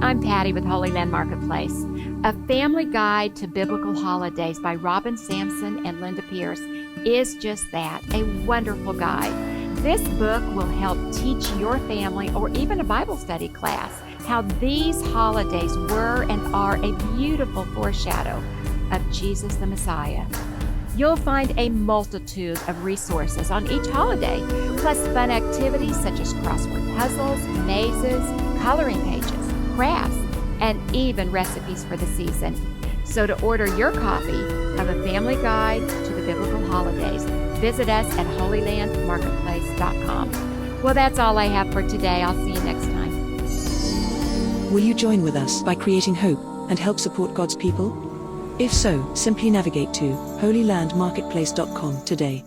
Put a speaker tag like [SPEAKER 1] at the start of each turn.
[SPEAKER 1] I'm Patty with Holyland Marketplace. A Family Guide to Biblical Holidays by Robin Sampson and Linda Pierce is just that, a wonderful guide. This book will help teach your family or even a Bible study class how these holidays were and are a beautiful foreshadow of Jesus the Messiah. You'll find a multitude of resources on each holiday, plus fun activities such as crossword puzzles, mazes, coloring pages, crafts, and even recipes for the season. So to order your copy of A Family Guide to the Biblical Holidays, visit us at holylandmarketplace.com. Well, that's all I have for today. I'll see you next time.
[SPEAKER 2] Will you join with us by creating hope and help support God's people? If so, simply navigate to holylandmarketplace.com today.